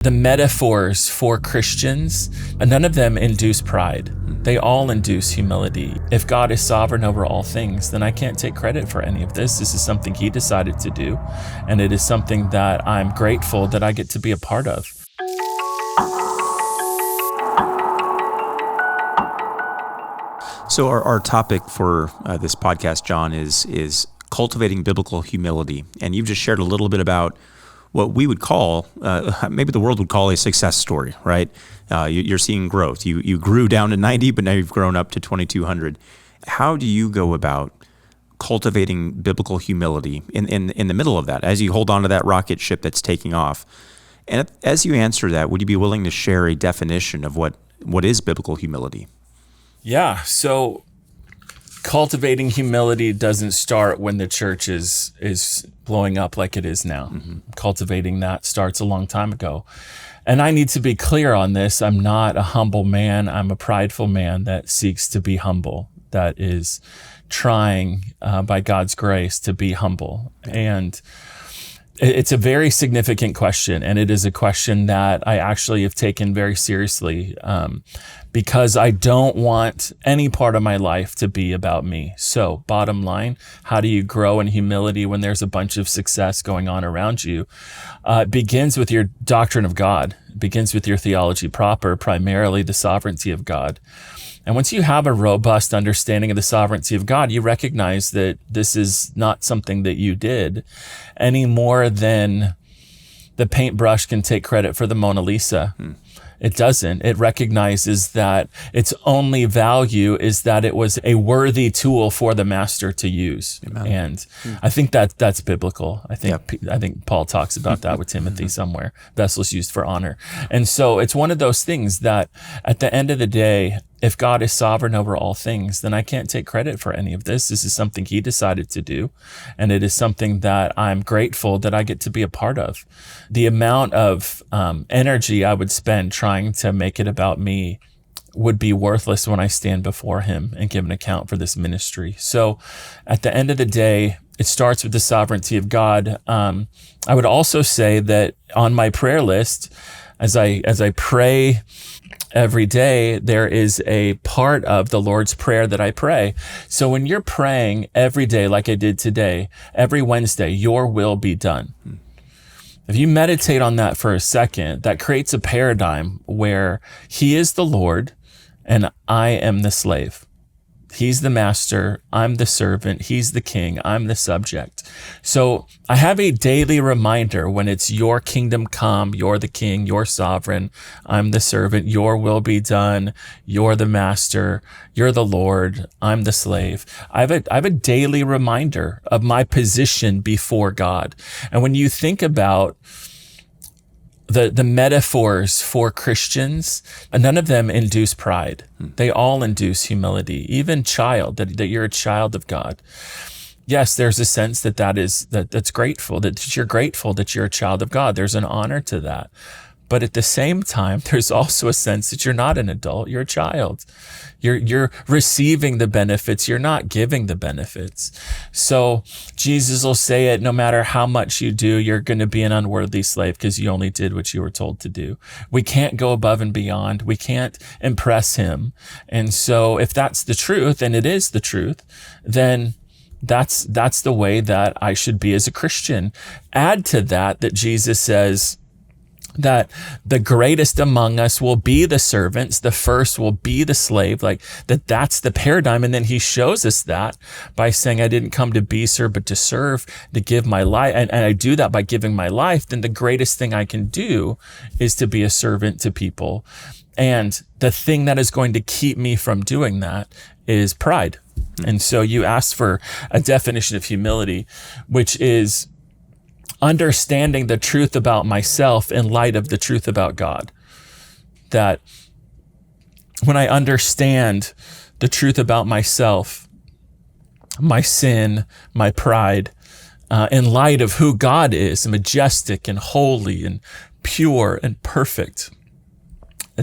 The metaphors for Christians, none of them induce pride. They all induce humility. If God is sovereign over all things, then I can't take credit for any of this. This is something He decided to do, and it is something that I'm grateful that I get to be a part of. So our topic for this podcast, John, is cultivating biblical humility. And you've just shared a little bit about what we would call, maybe the world would call a success story, right? You're seeing growth. You grew down to 90, but now you've grown up to 2,200. How do you go about cultivating biblical humility in the middle of that, as you hold on to that rocket ship that's taking off? And as you answer that, would you be willing to share a definition of what is biblical humility? Yeah, so cultivating humility doesn't start when the church is blowing up like it is now. Mm-hmm. Cultivating that starts a long time ago. And I need to be clear on this. I'm not a humble man. I'm a prideful man that seeks to be humble, that is trying by God's grace to be humble. And it's a very significant question, and it is a question that I actually have taken very seriously because I don't want any part of my life to be about me. So bottom line, how do you grow in humility when there's a bunch of success going on around you? It begins with your doctrine of God. It begins with your theology proper, primarily the sovereignty of God. And once you have a robust understanding of the sovereignty of God, you recognize that this is not something that you did any more than the paintbrush can take credit for the Mona Lisa. It doesn't. It recognizes that its only value is that it was a worthy tool for the master to use. Amen. And I think that's biblical. I think Paul talks about that with Timothy somewhere. Vessels used for honor. And so it's one of those things that at the end of the day, if God is sovereign over all things, then I can't take credit for any of this. This is something He decided to do, and it is something that I'm grateful that I get to be a part of. The amount of energy I would spend trying to make it about me would be worthless when I stand before Him and give an account for this ministry. So at the end of the day, it starts with the sovereignty of God. I would also say that on my prayer list, as I pray every day, there is a part of the Lord's Prayer that I pray. So when you're praying every day, like I did today, every Wednesday, your will be done. If you meditate on that for a second, that creates a paradigm where He is the Lord and I am the slave. He's the master, I'm the servant, He's the king, I'm the subject. So I have a daily reminder when it's your kingdom come, you're the king, you're sovereign, I'm the servant, your will be done, you're the master, you're the Lord, I'm the slave. I have a daily reminder of my position before God. And when you think about the metaphors for Christians, none of them induce pride. They all induce humility, even that you're a child of God. Yes, there's a sense that's grateful, that you're grateful that you're a child of God. There's an honor to that. But at the same time, there's also a sense that you're not an adult, you're a child. You're receiving the benefits, you're not giving the benefits. So Jesus will say it, no matter how much you do, you're going to be an unworthy slave because you only did what you were told to do. We can't go above and beyond. We can't impress Him. And so if that's the truth, and it is the truth, then that's the way that I should be as a Christian. Add to that Jesus says that the greatest among us will be the servants, the first will be the slave, like that's the paradigm. And then He shows us that by saying, I didn't come to be served, but to serve, to give my life. And I do that by giving my life. Then the greatest thing I can do is to be a servant to people. And the thing that is going to keep me from doing that is pride. And so you asked for a definition of humility, which is understanding the truth about myself in light of the truth about God. That when I understand the truth about myself, my sin, my pride, in light of who God is, majestic and holy and pure and perfect,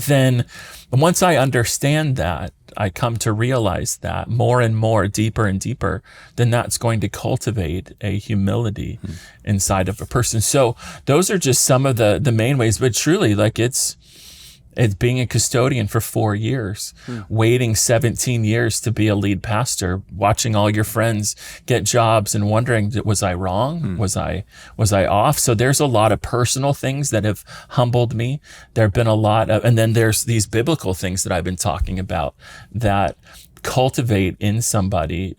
then once I understand that, I come to realize that more and more, deeper and deeper, then that's going to cultivate a humility inside of a person. So those are just some of the main ways, but truly, like it's being a custodian for 4 years, waiting 17 years to be a lead pastor, watching all your friends get jobs and wondering, was I wrong? Was I off? So there's a lot of personal things that have humbled me. There have been a lot of, and then there's these biblical things that I've been talking about that cultivate in somebody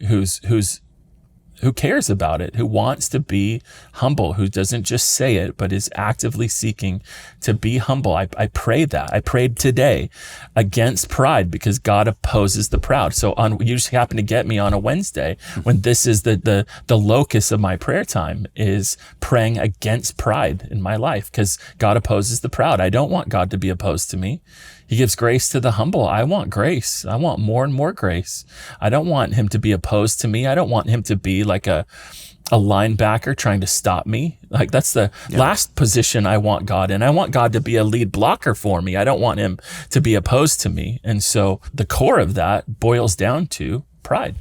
who cares about it, who wants to be humble, who doesn't just say it, but is actively seeking to be humble. I pray that. I prayed today against pride because God opposes the proud. So you just happen to get me on a Wednesday when this is the locus of my prayer time, is praying against pride in my life because God opposes the proud. I don't want God to be opposed to me. He gives grace to the humble. I want grace. I want more and more grace. I don't want him to be opposed to me. I don't want him to be like a linebacker trying to stop me. Like that's the last position I want God in. I want God to be a lead blocker for me. I don't want him to be opposed to me. And so the core of that boils down to pride.